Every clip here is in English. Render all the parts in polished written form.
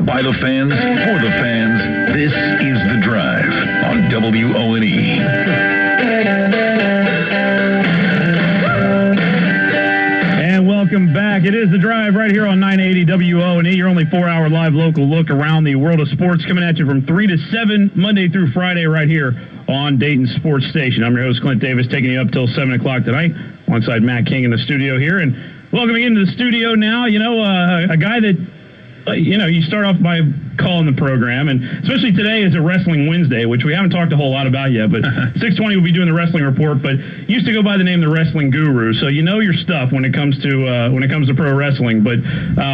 By the fans, for the fans, this is The Drive on WONE. And welcome back. It is The Drive right here on 980 WONE, your only 4-hour live local look around the world of sports, coming at you from 3 to 7, Monday through Friday, right here on Dayton Sports Station. I'm your host, Clint Davis, taking you up till 7 o'clock tonight, alongside Matt King in the studio here. And welcoming into the studio now, a guy that, you start off by calling the program, and especially today is a Wrestling Wednesday, which we haven't talked a whole lot about yet, but 620 will be doing the wrestling report, but used to go by the name the Wrestling Guru, so you know your stuff when it comes to pro wrestling. But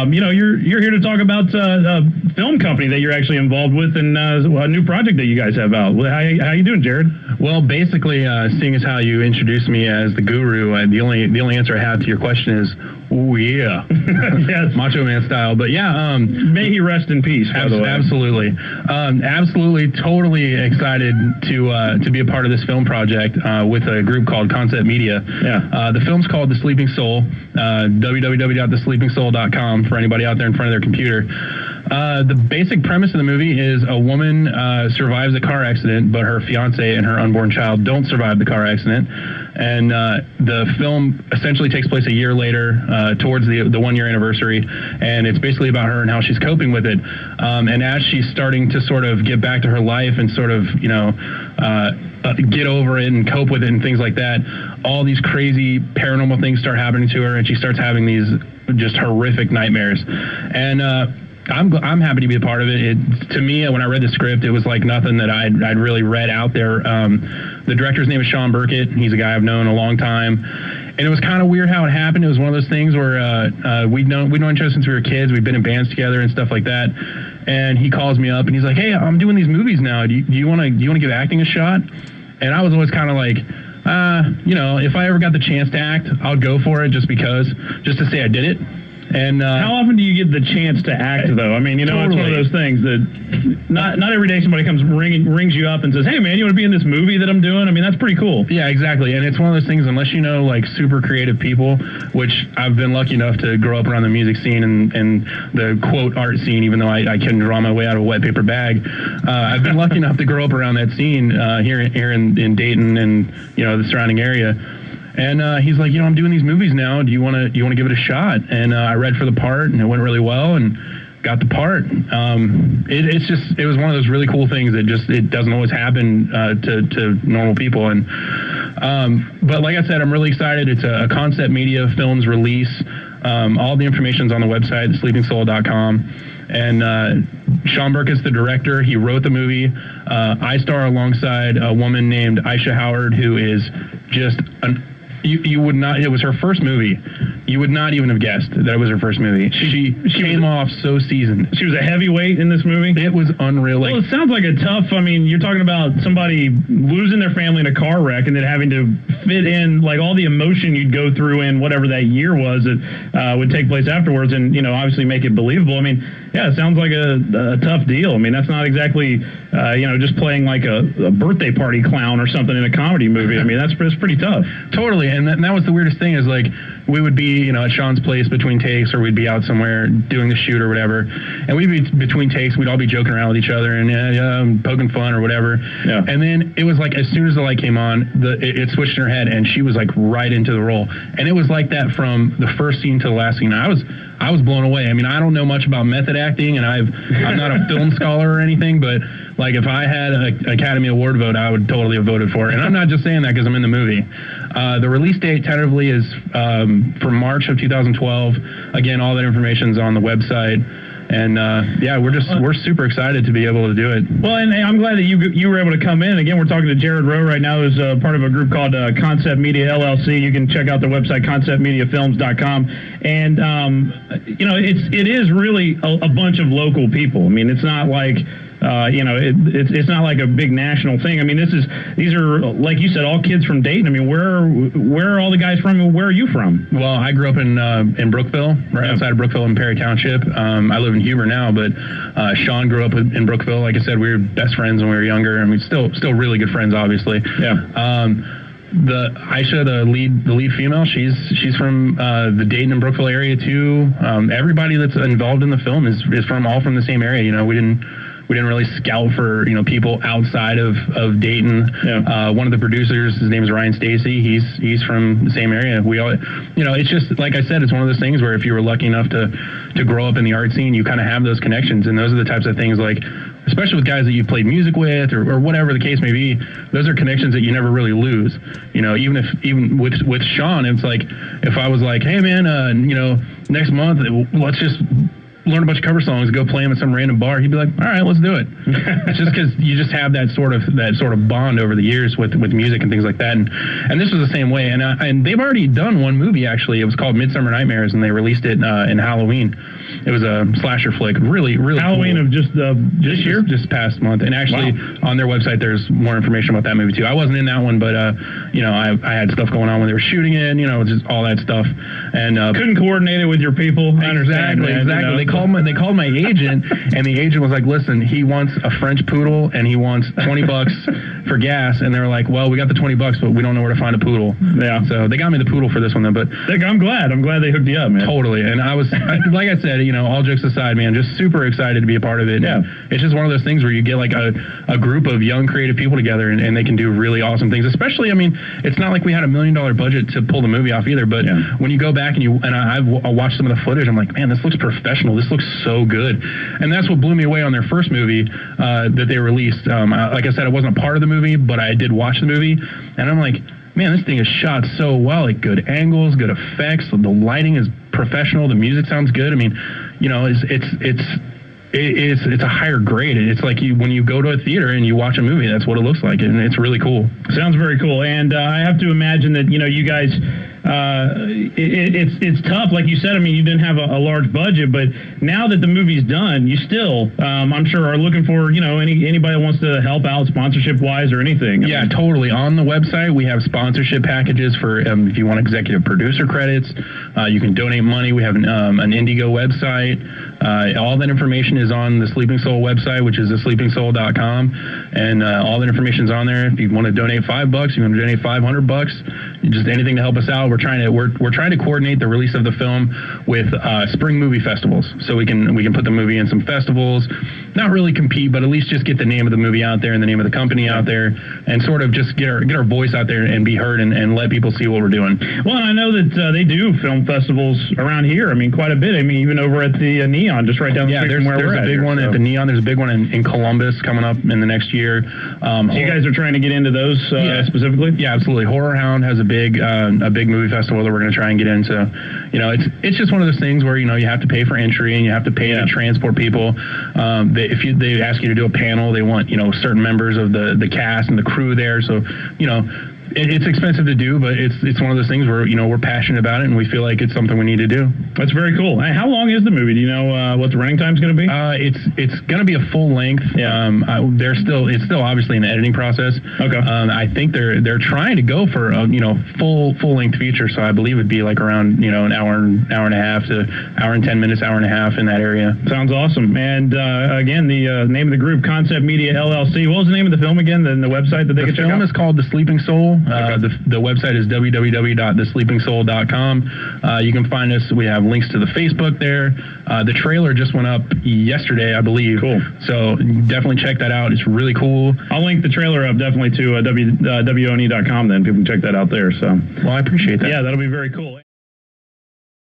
you're here to talk about a film company that you're actually involved with, and a new project that you guys have out. How you doing, Jarrod? Well, basically, seeing as how you introduced me as the guru, the only answer I have to your question is, oh yeah, yes, Macho Man style. But yeah, may he rest in peace. Absolutely, totally excited to be a part of this film project with a group called Concept Media. Yeah. The film's called The Sleeping Soul. www.thesleepingsoul.com for anybody out there in front of their computer. The basic premise of the movie is a woman survives a car accident, but her fiance and her unborn child don't survive the car accident. And the film essentially takes place a year later, towards the 1-year anniversary, and it's basically about her and how she's coping with it. And as she's starting to sort of get back to her life and sort of, get over it and cope with it and things like that, all these crazy paranormal things start happening to her, and she starts having these just horrific nightmares. And I'm happy to be a part of it. To me, when I read the script, it was like nothing that I'd really read out there. The director's name is Sean Burkett. He's a guy I've known a long time. And it was kind of weird how it happened. It was one of those things where we'd known each other since we were kids. We've been in bands together and stuff like that. And he calls me up and he's like, "Hey, I'm doing these movies now. Do you want to give acting a shot?" And I was always kind of like, if I ever got the chance to act, I'd go for it just to say I did it. And how often do you get the chance to act, though? I mean, totally. It's one of those things that not every day somebody comes rings you up and says, "Hey, man, you want to be in this movie that I'm doing?" I mean, that's pretty cool. Yeah, exactly. And it's one of those things, unless you know, like, super creative people, which I've been lucky enough to grow up around the music scene and the, quote, art scene, even though I couldn't draw my way out of a wet paper bag. I've been lucky enough to grow up around that scene here in Dayton and, the surrounding area. And he's like, I'm doing these movies now. Do you want to give it a shot? And I read for the part, and it went really well, and got the part. It was one of those really cool things that it doesn't always happen to normal people. And but like I said, I'm really excited. It's a Concept Media Films release. All the information's on the website, thesleepingsoul.com. And Sean Burkett's the director. He wrote the movie. I star alongside a woman named Aisha Howard, who is just you would not. It was her first movie. You would not even have guessed that it was her first movie. She came off so seasoned. She was a heavyweight in this movie? It was unreal. Well, it sounds like a tough, you're talking about somebody losing their family in a car wreck and then having to fit in, like, all the emotion you'd go through in whatever that year was that would take place afterwards and, obviously make it believable. Yeah, it sounds like a tough deal. That's not exactly, just playing like a birthday party clown or something in a comedy movie. That's pretty tough. Totally. And that was the weirdest thing is, like, we would be, at Sean's place between takes, or we'd be out somewhere doing the shoot or whatever, and we'd be between takes, we'd all be joking around with each other and poking fun or whatever. Yeah. And then it was like, as soon as the light came on, it switched in her head, and she was like right into the role. And it was like that from the first scene to the last scene. I was blown away. I don't know much about method acting, and I'm not a film scholar or anything, but like, if I had an Academy Award vote, I would totally have voted for it. And I'm not just saying that because I'm in the movie. The release date tentatively is for March of 2012. Again, all that information's on the website. And we're super excited to be able to do it. Well, and I'm glad that you were able to come in. Again, we're talking to Jarrod Rowe right now, who's part of a group called Concept Media LLC. You can check out their website, conceptmediafilms.com. And it is really a bunch of local people. It's not like it's not like a big national thing. These are, like you said, all kids from Dayton. Where are all the guys from? And where are you from? Well, I grew up in Brookville, right outside of Brookville in Perry Township. I live in Huber now, but Sean grew up in Brookville. Like I said, we were best friends when we were younger, and we're still really good friends, obviously. Yeah. Aisha, the lead female, she's from the Dayton and Brookville area too. Everybody that's involved in the film is from the same area. You know, we didn't really scout for, you know, people outside of Dayton. Yeah. One of the producers, his name is Ryan Stacy. He's from the same area. We all, you know, it's just like I said, it's one of those things where if you were lucky enough to grow up in the art scene, you kind of have those connections, and those are the types of things, like, especially with guys that you played music with or whatever the case may be, those are connections that you never really lose. You know, even with Sean, it's like, if I was like, hey man, you know, next month let's just learn a bunch of cover songs, go play them at some random bar, he'd be like, all right, let's do it. It's just because you just have that sort of bond over the years with music and things like that. And this was the same way. And they've already done one movie, actually. It was called Midsummer Nightmares, and they released it in Halloween. It was a slasher flick, really Halloween cool. Of just this year, just past month. And actually, on their website, there's more information about that movie too. I wasn't in that one, but you know, I had stuff going on when they were shooting it. You know, just all that stuff. And couldn't coordinate it with your people. Exactly. You know? They called my agent, and the agent was like, listen, he wants a French poodle and he wants $20 for gas. And they were like, well, we got the $20, but we don't know where to find a poodle. Yeah. So they got me the poodle for this one, though. But I'm glad they hooked you up, man. Totally. And I was, like I said, you know, all jokes aside, man, just super excited to be a part of it. Yeah. It's just one of those things where you get like a group of young creative people together, and they can do really awesome things. Especially, I mean, it's not like we had $1 million budget to pull the movie off either. But when you go back and I've watched some of the footage, I'm like, man, this looks professional. This looks so good. And that's what blew me away on their first movie that they released. Like I said, I wasn't a part of the movie, but I did watch the movie, and I'm like, man, this thing is shot so well. Like, good angles, good effects. The lighting is professional. The music sounds good. I mean, you know, it's a higher grade. It's like when you go to a theater and you watch a movie, that's what it looks like, and it's really cool. Sounds very cool. And I have to imagine that, you know, you guys, it's tough, like you said. I mean, you didn't have a large budget, but now that the movie's done, you still, I'm sure, are looking for, you know, anybody that wants to help out sponsorship wise or anything. Yeah, totally. On the website, we have sponsorship packages for if you want executive producer credits. You can donate money. We have an Indigo website. All that information is on the Sleeping Soul website, which is thesleepingsoul.com, and all that information is on there. If you want to donate $5, you want to donate $500, just anything to help us out. We're trying to coordinate the release of the film with spring movie festivals, so we can put the movie in some festivals, not really compete, but at least just get the name of the movie out there and the name of the company out there, and sort of just get our voice out there and be heard and let people see what we're doing. Well, and I know that they do film festivals around here. I mean, quite a bit. I mean, even over at the Neon, just right down the street from where we're at. There's a big one at the Neon. There's a big one in Columbus coming up in the next year. So you guys are trying to get into those specifically? Yeah, absolutely. Horror Hound has a big movie festival that we're going to try and get into. You know, it's just one of those things where, you know, you have to pay for entry and you have to pay to transport people. If they ask you to do a panel, they want, you know, certain members of the cast and the crew there. So, you know, it's expensive to do, but it's one of those things where, you know, we're passionate about it and we feel like it's something we need to do. That's very cool. Hey, how long is the movie? Do you know what the running time's going to be? It's going to be a full length. Yeah. It's still obviously an editing process. Okay. I think they're trying to go for a, you know, full length feature. So I believe it'd be like around, you know, an hour and a half to hour and 10 minutes, hour and a half in that area. Sounds awesome. And again, the name of the group, Concept Media LLC. What was the name of the film again? The website that they could check out? The film is called The Sleeping Soul. The website is www.thesleepingsoul.com. You can find us. We have links to the Facebook there. The trailer just went up yesterday, I believe. Cool. So definitely check that out. It's really cool. I'll link the trailer up definitely to WONE.com then. People can check that out there. So, well, I appreciate that. Yeah, that'll be very cool.